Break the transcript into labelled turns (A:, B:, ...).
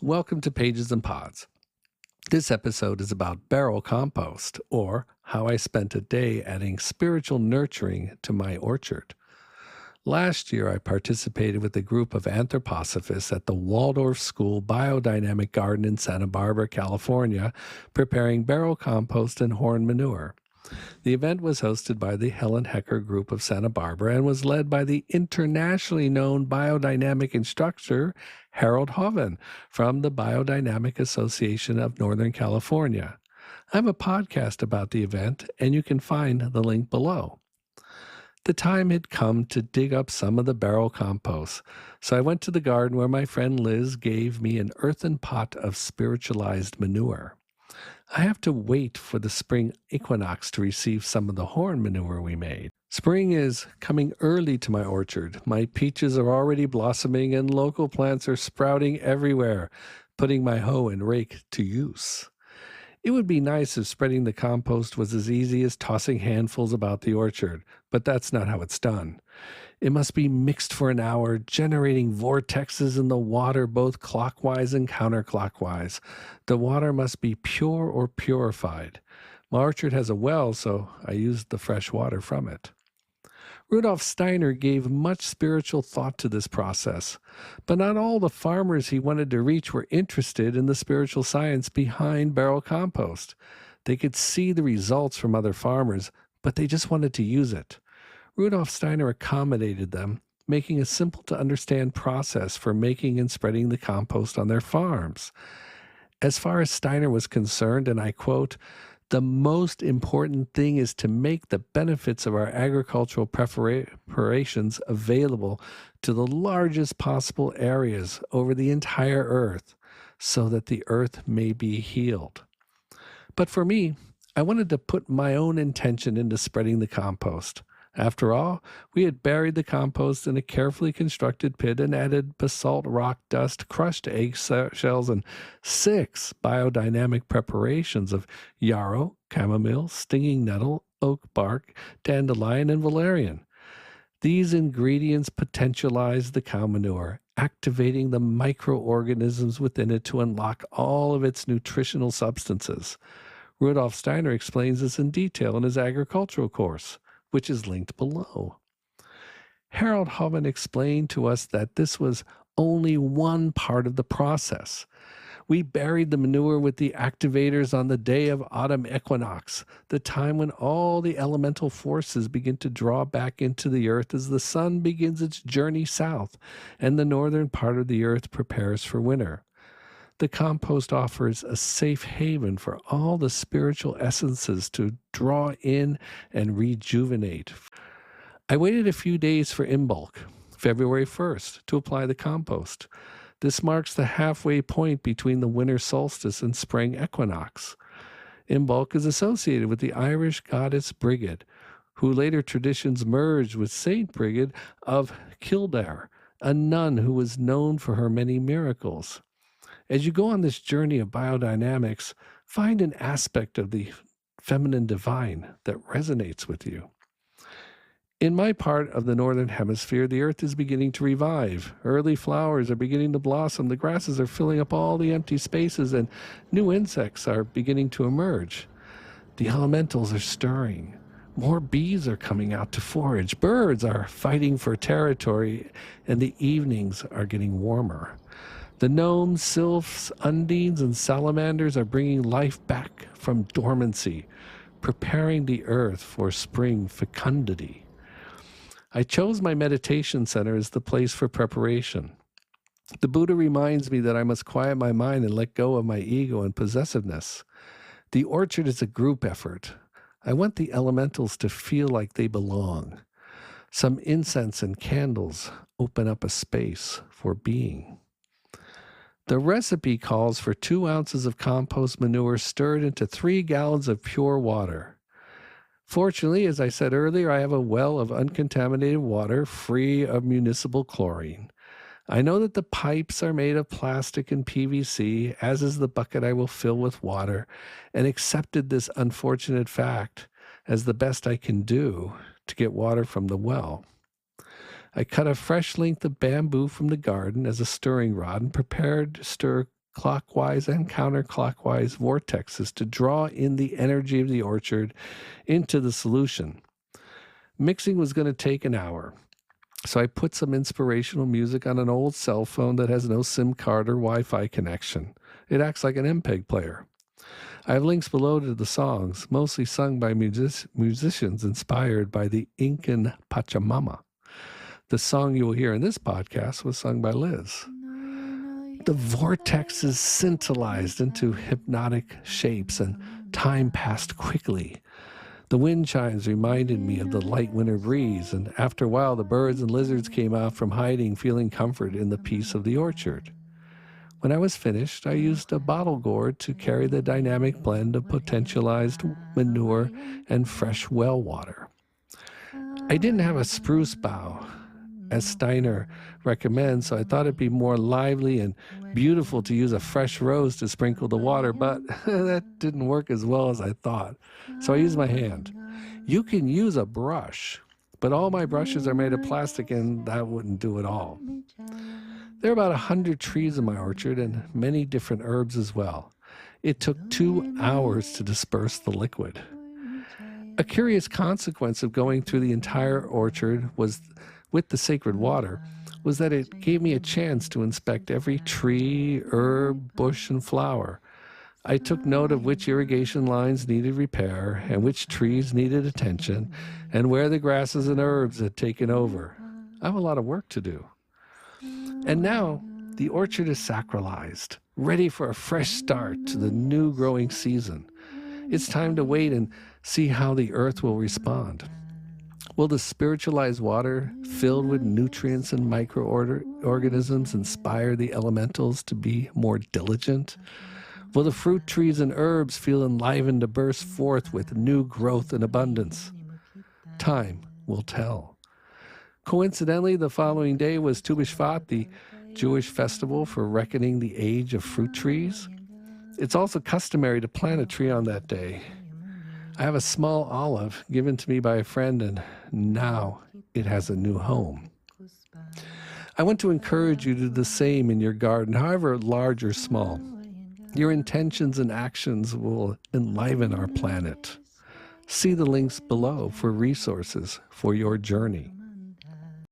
A: Welcome to Pages and Pods. This episode is about barrel compost, or how I spent a day adding spiritual nurturing to my orchard. Last year, I participated with a group of anthroposophists at the Waldorf School Biodynamic Garden in Santa Barbara, California, preparing barrel compost and horn manure. The event was hosted by the Helen Hecker Group of Santa Barbara and was led by the internationally known biodynamic instructor Harald Hoven from the Biodynamic Association of Northern California. I have a podcast about the event, and you can find the link below. The time had come to dig up some of the barrel compost, so I went to the garden where my friend Liz gave me an earthen pot of spiritualized manure. I have to wait for the spring equinox to receive some of the horn manure we made. Spring is coming early to my orchard. My peaches are already blossoming and local plants are sprouting everywhere, putting my hoe and rake to use. It would be nice if spreading the compost was as easy as tossing handfuls about the orchard, but that's not how it's done. It must be mixed for an hour, generating vortexes in the water both clockwise and counterclockwise. The water must be pure or purified. My orchard has a well, so I used the fresh water from it. Rudolf Steiner gave much spiritual thought to this process, but not all the farmers he wanted to reach were interested in the spiritual science behind barrel compost. They could see the results from other farmers, but they just wanted to use it. Rudolf Steiner accommodated them, making a simple-to-understand process for making and spreading the compost on their farms. As far as Steiner was concerned, and I quote, "The most important thing is to make the benefits of our agricultural preparations available to the largest possible areas over the entire earth, so that the earth may be healed." But for me, I wanted to put my own intention into spreading the compost. After all, we had buried the compost in a carefully constructed pit and added basalt rock dust, crushed egg shells, and 6 biodynamic preparations of yarrow, chamomile, stinging nettle, oak bark, dandelion, and valerian. These ingredients potentialize the cow manure, activating the microorganisms within it to unlock all of its nutritional substances. Rudolf Steiner explains this in detail in his agricultural course, which is linked below. Harald Hoven explained to us that this was only one part of the process. We buried the manure with the activators on the day of autumn equinox, the time when all the elemental forces begin to draw back into the earth as the sun begins its journey south and the northern part of the earth prepares for winter. The compost offers a safe haven for all the spiritual essences to draw in and rejuvenate. I waited a few days for Imbolc, February 1st, to apply the compost. This marks the halfway point between the winter solstice and spring equinox. Imbolc is associated with the Irish goddess Brigid, who later traditions merged with Saint Brigid of Kildare, a nun who was known for her many miracles. As you go on this journey of biodynamics, find an aspect of the feminine divine that resonates with you. In my part of the northern hemisphere, the earth is beginning to revive. Early flowers are beginning to blossom. The grasses are filling up all the empty spaces, and new insects are beginning to emerge. The elementals are stirring. More bees are coming out to forage. Birds are fighting for territory, and the evenings are getting warmer. The gnomes, sylphs, undines, and salamanders are bringing life back from dormancy, preparing the earth for spring fecundity. I chose my meditation center as the place for preparation. The Buddha reminds me that I must quiet my mind and let go of my ego and possessiveness. The orchard is a group effort. I want the elementals to feel like they belong. Some incense and candles open up a space for being. The recipe calls for 2 ounces of compost manure stirred into 3 gallons of pure water. Fortunately, as I said earlier, I have a well of uncontaminated water free of municipal chlorine. I know that the pipes are made of plastic and PVC, as is the bucket I will fill with water, and accepted this unfortunate fact as the best I can do to get water from the well. I cut a fresh length of bamboo from the garden as a stirring rod and prepared to stir clockwise and counterclockwise vortexes to draw in the energy of the orchard into the solution. Mixing was going to take an hour, so I put some inspirational music on an old cell phone that has no SIM card or Wi-Fi connection. It acts like an MPEG player. I have links below to the songs, mostly sung by musicians inspired by the Incan Pachamama. The song you will hear in this podcast was sung by Liz. The vortexes scintillized into hypnotic shapes, and time passed quickly. The wind chimes reminded me of the light winter breeze, and after a while the birds and lizards came out from hiding, feeling comfort in the peace of the orchard. When I was finished, I used a bottle gourd to carry the dynamic blend of potentialized manure and fresh well water. I didn't have a spruce bough, as Steiner recommends, so I thought it'd be more lively and beautiful to use a fresh rose to sprinkle the water, but that didn't work as well as I thought, so I used my hand. You can use a brush, but all my brushes are made of plastic and that wouldn't do it all. There are about 100 trees in my orchard and many different herbs as well. It took 2 hours to disperse the liquid. A curious consequence of going through the entire orchard was with the sacred water was that it gave me a chance to inspect every tree, herb, bush, and flower. I took note of which irrigation lines needed repair and which trees needed attention and where the grasses and herbs had taken over. I have a lot of work to do. And now the orchard is sacralized, ready for a fresh start to the new growing season. It's time to wait and see how the earth will respond. Will the spiritualized water filled with nutrients and microorganisms inspire the elementals to be more diligent? Will the fruit trees and herbs feel enlivened to burst forth with new growth and abundance? Time will tell. Coincidentally, the following day was Tu B'Shvat, the Jewish festival for reckoning the age of fruit trees. It's also customary to plant a tree on that day. I have a small olive given to me by a friend, and now it has a new home. I want to encourage you to do the same in your garden, however large or small. Your intentions and actions will enliven our planet. See the links below for resources for your journey.